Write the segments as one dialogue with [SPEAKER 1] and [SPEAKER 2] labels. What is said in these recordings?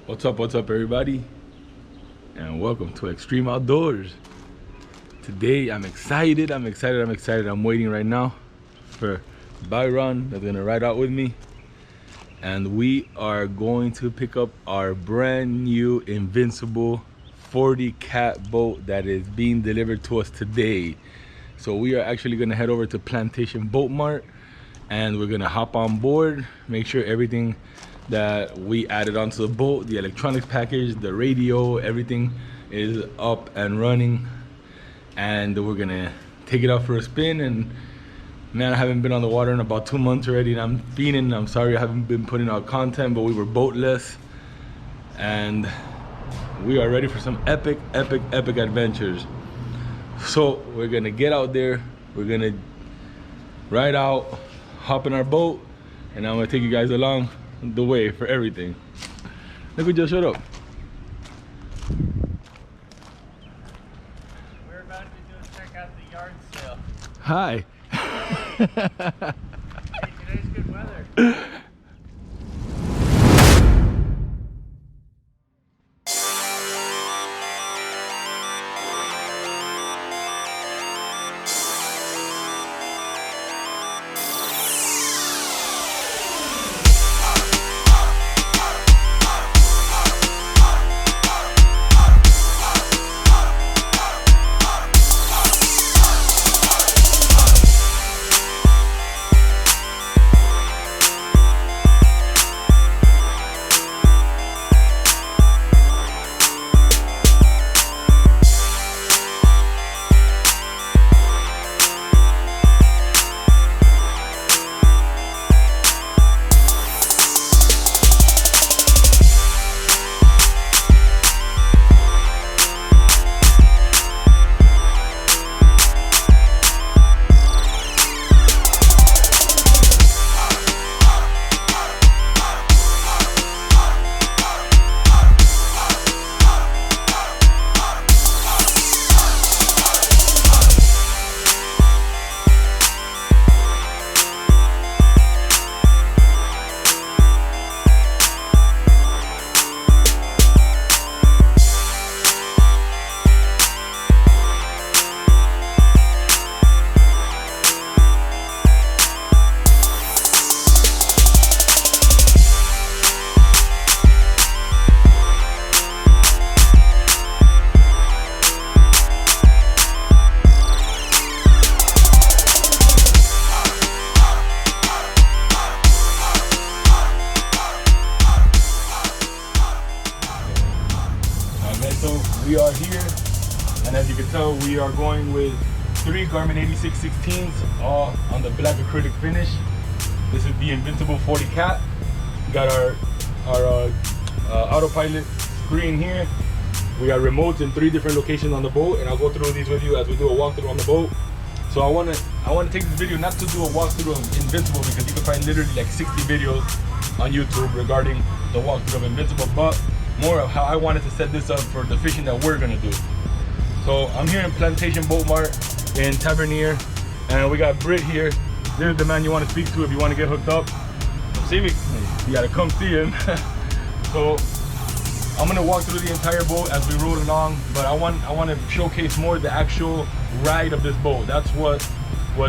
[SPEAKER 1] What's up, everybody? And welcome to Extreme Outdoors. Today, I'm excited. I'm waiting right now for Byron that's gonna ride out with me. And we are going to pick up our brand new Invincible 40 cat boat that is being delivered to us today. So we are actually gonna head over to Plantation Boat Mart and we're gonna hop on board, make sure everything that we added onto the boat, the electronics package, the radio, everything is up and running, and we're gonna take it out for a spin. And man, I haven't been on the water in about 2 months already and I'm fiending. I'm sorry I haven't been putting out content, but we were boatless and we are ready for some epic adventures. So we're gonna get out there, we're gonna ride out, hop in our boat, and I'm gonna take you guys along the way for everything. Look who just showed up.
[SPEAKER 2] We're about to do check out the yard sale.
[SPEAKER 1] Hi.
[SPEAKER 2] Hey, today's good weather.
[SPEAKER 1] So we are here, and as you can tell, we are going with 3 Garmin 8616s, all on the black acrylic finish. This is the Invincible 40 cat. We got our autopilot screen here. We got remotes in 3 different locations on the boat, and I'll go through these with you as we do a walkthrough on the boat. So I want to take this video not to do a walkthrough of Invincible, because you can find literally like 60 videos on YouTube regarding the walkthrough of Invincible, but more of how I wanted to set this up for the fishing that we're gonna do. So I'm here in Plantation Boat Mart in Tavernier, and we got Britt here. This is the man you want to speak to if you want to get hooked up. See me? You gotta come see him. So I'm gonna walk through the entire boat as we roll along, but I want to showcase more the actual ride of this boat. That's what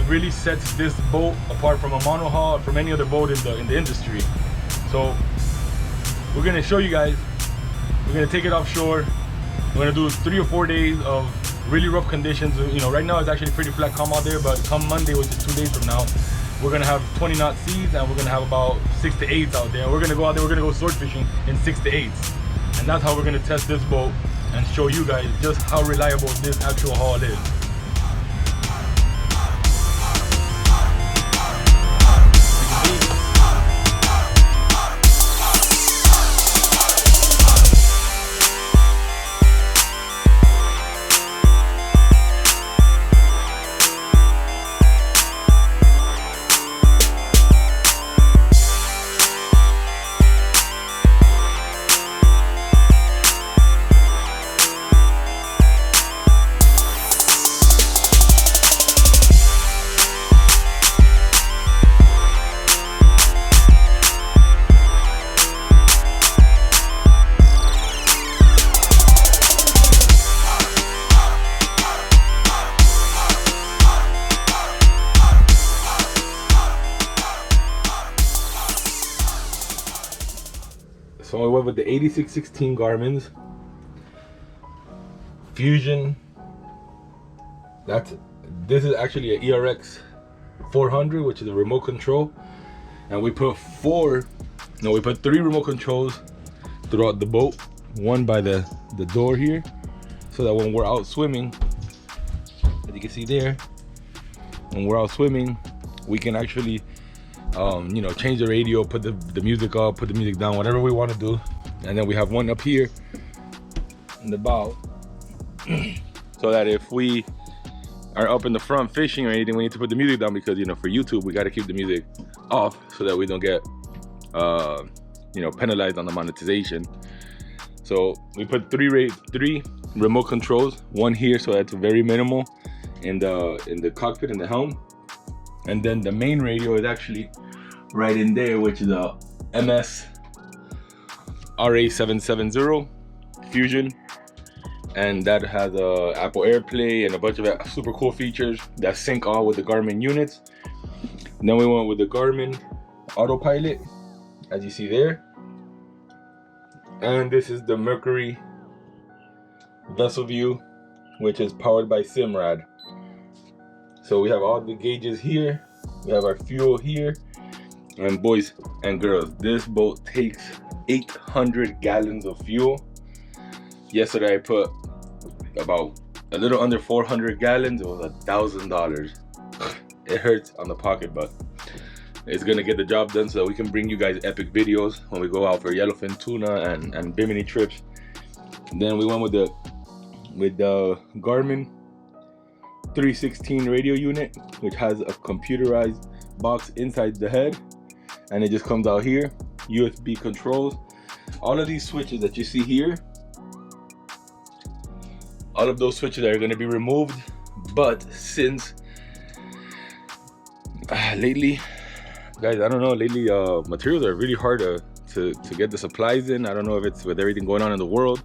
[SPEAKER 1] really sets this boat apart from a monohull or from any other boat in the industry. So we're gonna show you guys. We're gonna take it offshore. We're gonna do 3 or 4 days of really rough conditions. You know, right now it's actually pretty flat calm out there, but come Monday, which is 2 days from now, we're gonna have 20 knot seas and we're gonna have about 6 to 8s out there. We're gonna go out there, we're gonna go sword fishing in 6 to 8s. And that's how we're gonna test this boat and show you guys just how reliable this actual hull is. So I went with the 8616 Garmin's Fusion. This is actually an ERX 400, which is a remote control, and we put three remote controls throughout the boat. One by the door here, so that when we're out swimming, as you can see there, when we're out swimming, we can actually you know, change the radio, put the music up, put the music down, whatever we want to do. And then we have one up here in the bow so that if we are up in the front fishing or anything, we need to put the music down, because, you know, for YouTube we got to keep the music off so that we don't get you know, penalized on the monetization. So we put three remote controls, one here, so that's very minimal in the cockpit, in the helm. And then the main radio is actually right in there, which is a MS RA770 Fusion, and that has Apple AirPlay and a bunch of super cool features that sync all with the Garmin units. And then we went with the Garmin Autopilot, as you see there. And this is the Mercury Vessel View, which is powered by Simrad. So we have all the gauges here, we have our fuel here, and boys and girls, this boat takes 800 gallons of fuel. Yesterday I put about a little under 400 gallons. It was $1,000. It hurts on the pocket, but it's gonna get the job done so that we can bring you guys epic videos when we go out for yellowfin tuna and bimini trips. Then we went with the Garmin 316 radio unit, which has a computerized box inside the head, and it just comes out here. USB controls. All of these switches that you see here, all of those switches are going to be removed. But since lately, guys, I don't know, lately materials are really hard to get the supplies in. I don't know if it's with everything going on in the world,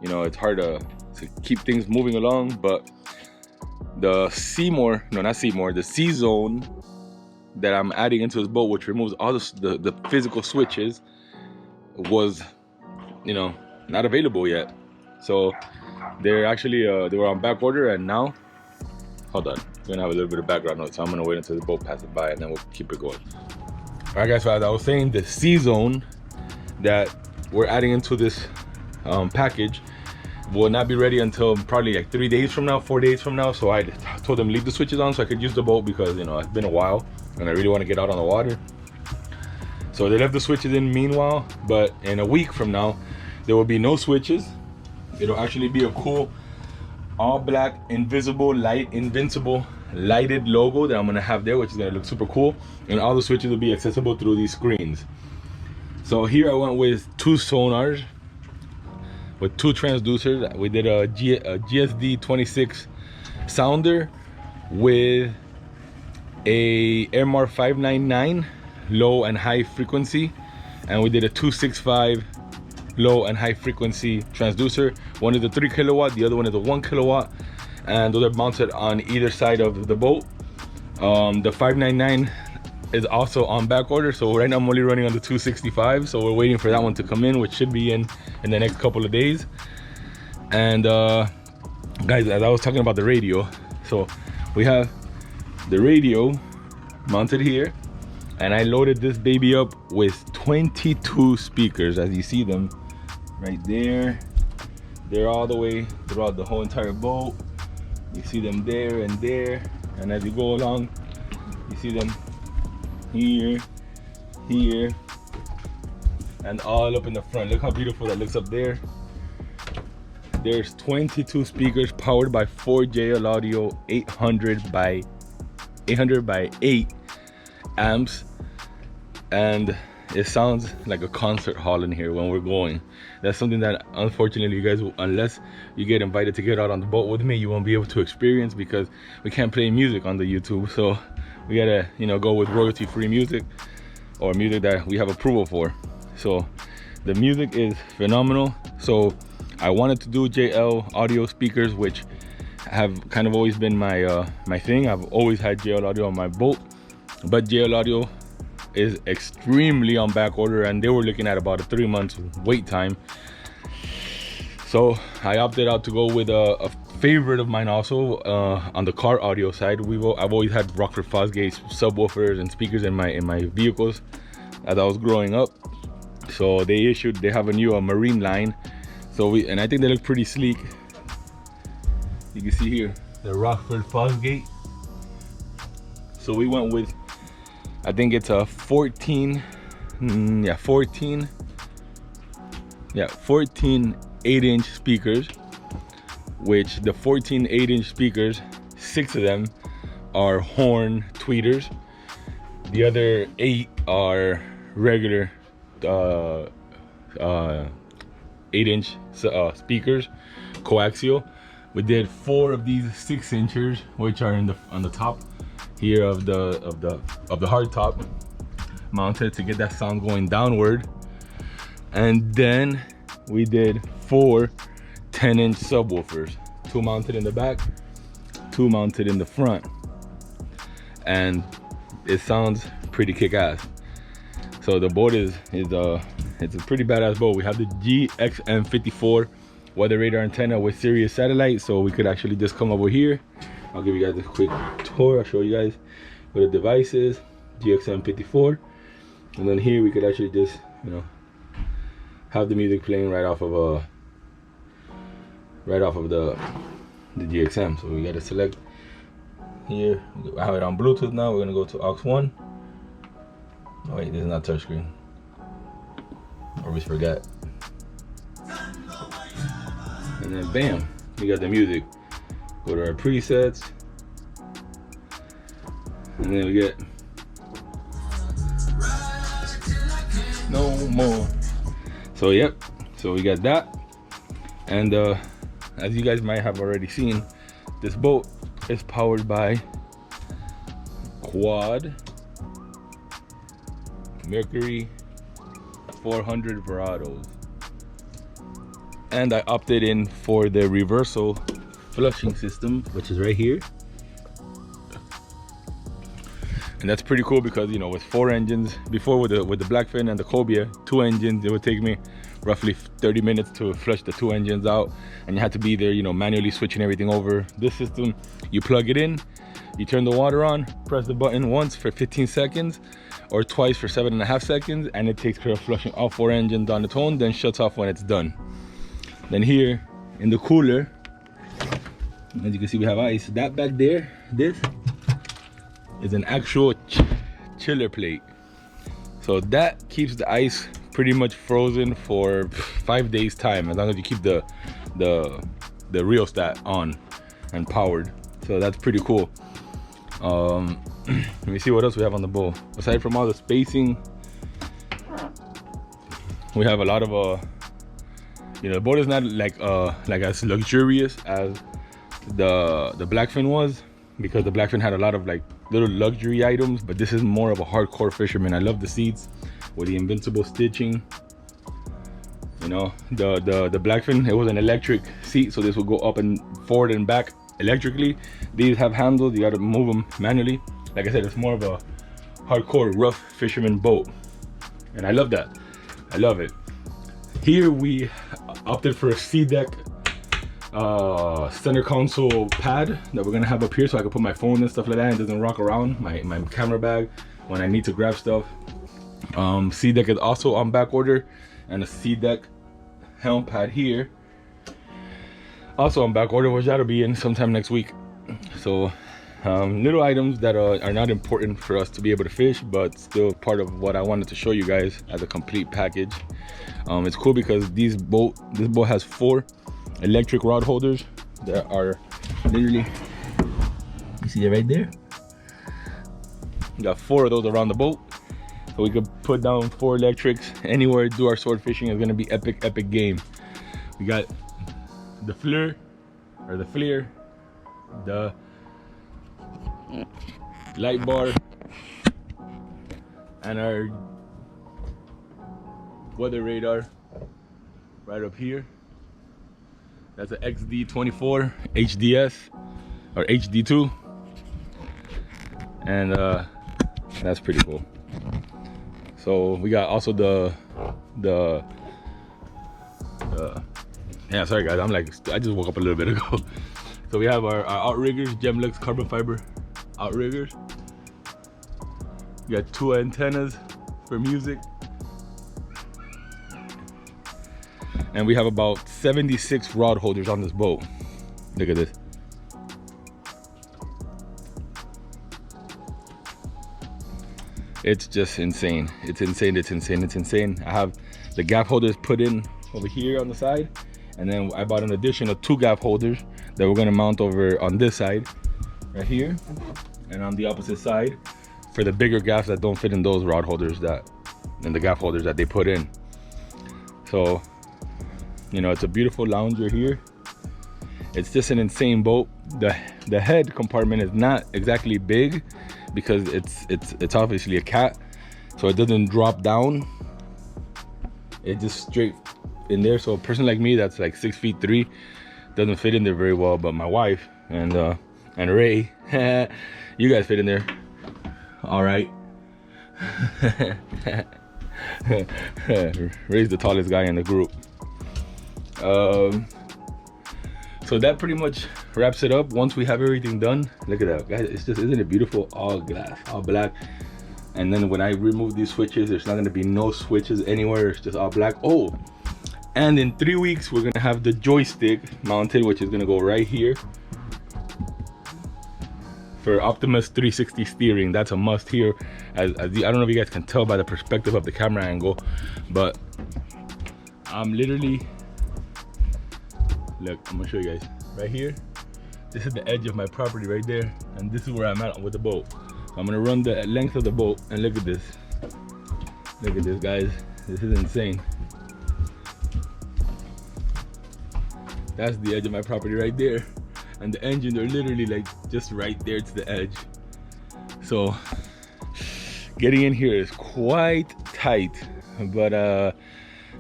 [SPEAKER 1] you know, it's hard to keep things moving along. But the the C-Zone that I'm adding into this boat, which removes all the physical switches, was, you know, not available yet. So they're actually they were on back order, and now, hold on, we're gonna have a little bit of background noise, so I'm gonna wait until the boat passes by and then we'll keep it going. All right guys, so as I was saying, the C-Zone that we're adding into this package will not be ready until probably like 4 days from now. So I told them leave the switches on so I could use the boat, because, you know, it's been a while and I really want to get out on the water. So they left the switches in meanwhile, but in a week from now there will be no switches. It'll actually be a cool all black Invincible lighted logo that I'm gonna have there, which is gonna look super cool, and all the switches will be accessible through these screens. So here I went with 2 sonars with 2 transducers. We did a GSD 26 sounder with a Airmar 599 low and high frequency, and we did a 265 low and high frequency transducer. One is a 3 kilowatt, the other one is a 1 kilowatt, and those are mounted on either side of the boat. The 599 is also on back order, so right now I'm only running on the 265, so we're waiting for that one to come in, which should be in the next couple of days. And guys, as I was talking about the radio, so we have the radio mounted here, and I loaded this baby up with 22 speakers, as you see them right there. They're all the way throughout the whole entire boat. You see them there and there, and as you go along, you see them here, here, and all up in the front. Look how beautiful that looks up there. There's 22 speakers powered by 4 JL Audio 800 by 8 amps, and it sounds like a concert hall in here when we're going. That's something that unfortunately you guys, unless you get invited to get out on the boat with me, you won't be able to experience, because we can't play music on the YouTube. So we gotta, you know, go with royalty free music, or music that we have approval for. So the music is phenomenal. So I wanted to do JL Audio speakers, which have kind of always been my my thing. I've always had JL Audio on my boat, but JL Audio is extremely on back order, and they were looking at about a 3 months wait time. So I opted out to go with a favorite of mine also on the car audio side. I've always had Rockford Fosgate subwoofers and speakers in my vehicles as I was growing up. So they have a new marine line. So and I think they look pretty sleek. You can see here the Rockford Fosgate. So we went with, I think it's a 14 8-inch speakers, which the 14 8-inch speakers, 6 of them are horn tweeters. The other 8 are regular 8-inch speakers, coaxial. We did 4 of these 6-inchers, which are on the top here of the hard top, mounted to get that sound going downward. And then we did 4 10-inch subwoofers, 2 mounted in the back, 2 mounted in the front, and it sounds pretty kick-ass. So the boat it's a pretty badass boat. We have the GXM54 weather radar antenna with Sirius satellite, so we could actually just come over here. I'll give you guys a quick tour. I'll show you guys what the device is, GXM54, and then here we could actually just, you know, have the music playing right off of the GXM. So we got to select here. I have it on Bluetooth now. We're gonna go to aux 1. Oh wait, this is not touchscreen. Always forget. And then bam, we got the music. Go to our presets, and then we get No More. So yep, so we got that. And as you guys might have already seen, this boat is powered by quad Mercury 400 Verados, and I opted in for the reversal flushing system, which is right here. And that's pretty cool because, you know, with 4 engines, before with the Blackfin and the Cobia, 2 engines, it would take me roughly 30 minutes to flush the 2 engines out, and you had to be there, you know, manually switching everything over. This system, you plug it in, you turn the water on, press the button once for 15 seconds or twice for 7.5 seconds, and it takes care of flushing all 4 engines on its own, then shuts off when it's done. Then here in the cooler, as you can see, we have ice. That back there, this is an actual chiller plate. So that keeps the ice pretty much frozen for 5 days time, as long as you keep the rheostat on and powered. So that's pretty cool. Let me see what else we have on the boat. Aside from all the spacing, we have a lot of you know, the boat is not like as luxurious as the Blackfin was, because the Blackfin had a lot of like little luxury items, but this is more of a hardcore fisherman. I love the seats with the Invincible stitching. You know, the Blackfin, it was an electric seat, so this will go up and forward and back electrically. These have handles, you got to move them manually. Like I said, it's more of a hardcore rough fisherman boat, and I love that. I love it. Here we opted for a C-deck center console pad that we're gonna have up here, so I can put my phone and stuff like that, and it doesn't rock around my camera bag when I need to grab stuff. C-deck is also on back order, and a C-deck helm pad here also on back order, which that'll be in sometime next week. So little items that are not important for us to be able to fish, but still part of what I wanted to show you guys as a complete package. It's cool because this boat has 4 electric rod holders that are literally, you see it right there? We got 4 of those around the boat, so we could put down 4 electrics anywhere, do our sword fishing. Is gonna be epic game. We got the flare, the light bar, and our weather radar right up here. That's an XD24 HDS or HD2, and that's pretty cool. So we got also yeah, sorry guys, I just woke up a little bit ago. So we have our outriggers, Gemlux carbon fiber outriggers. We got 2 antennas for music. And we have about 76 rod holders on this boat. Look at this. It's just insane. It's insane, it's insane, it's insane. I have the gap holders put in over here on the side. And then I bought an additional 2 gap holders that we're gonna mount over on this side, right here. And on the opposite side, for the bigger gaps that don't fit in those rod holders and the gap holders that they put in. So, you know, it's a beautiful lounger here. It's just an insane boat. The head compartment is not exactly big because it's obviously a cat, so it doesn't drop down. It just straight in there. So a person like me that's like 6'3" doesn't fit in there very well, but my wife and Ray, you guys fit in there all right. Ray's the tallest guy in the group. So that pretty much wraps it up. Once we have everything done, look at that, guys. It's just, isn't it beautiful? All glass, all black. And then when I remove these switches, there's not gonna be no switches anywhere. It's just all black. Oh, and in 3 weeks, we're gonna have the joystick mounted, which is gonna go right here for Optimus 360 steering. That's a must here. I don't know if you guys can tell by the perspective of the camera angle, but I'm literally, look, I'm gonna show you guys right here. This is the edge of my property right there, and this is where I'm at with the boat. So I'm gonna run the length of the boat, and look at this. Look at this, guys. This is insane. That's the edge of my property right there, and the engines are literally like just right there to the edge. So getting in here is quite tight, but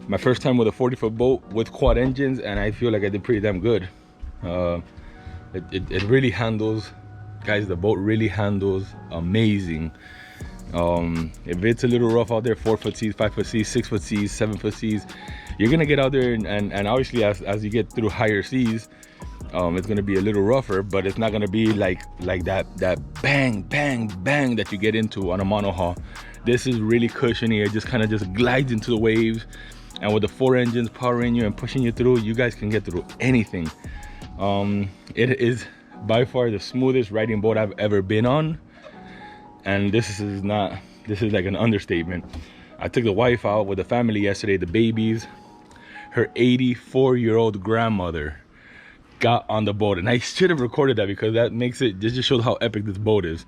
[SPEAKER 1] my first time with a 40-foot boat with quad engines, and I feel like I did pretty damn good. It really handles, guys, the boat really handles amazing. If it's a little rough out there, 4-foot seas, 5-foot seas, 6-foot seas, 7-foot seas, you're gonna get out there and obviously as you get through higher seas, it's gonna be a little rougher, but it's not gonna be like that bang bang bang that you get into on a monohull. This is really cushiony. It just kind of just glides into the waves, and with the 4 engines powering you and pushing you through, you guys can get through anything. It is by far the smoothest riding boat I've ever been on, and this is like an understatement. I took the wife out with the family yesterday, the babies. Her 84-year-old grandmother got on the boat, and I should have recorded that because that makes it, this just shows how epic this boat is.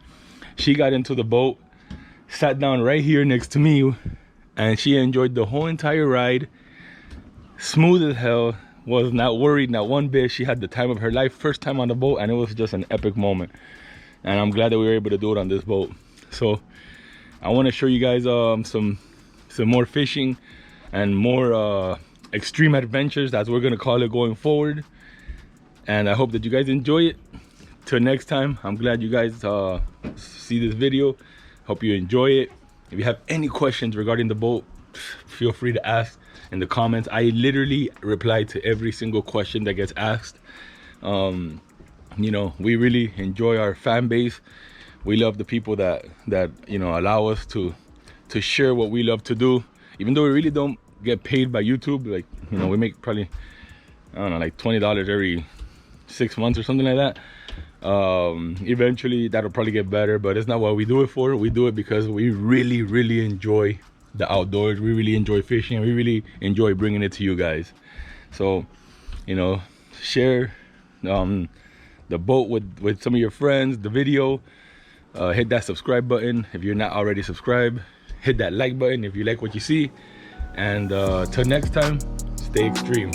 [SPEAKER 1] She got into the boat, sat down right here next to me, and she enjoyed the whole entire ride. Smooth as hell, was not worried, not one bit. She had the time of her life, first time on the boat, and it was just an epic moment. And I'm glad that we were able to do it on this boat. So I want to show you guys some more fishing and more extreme adventures, that's what we're gonna call it going forward. And I hope that you guys enjoy it. Till next time, I'm glad you guys see this video. Hope you enjoy it. If you have any questions regarding the boat, feel free to ask in the comments. I literally reply to every single question that gets asked. You know, we really enjoy our fan base. We love the people that you know, allow us to share what we love to do, even though we really don't get paid by YouTube. Like, you know, we make probably, I don't know, like $20 every 6 months or something like that. Eventually that'll probably get better, but it's not what we do it for. We do it because we really enjoy the outdoors. We really enjoy fishing, and we really enjoy bringing it to you guys. So, you know, share the boat with some of your friends, the video. Hit that subscribe button if you're not already subscribed. Hit that like button if you like what you see. And till next time, stay extreme.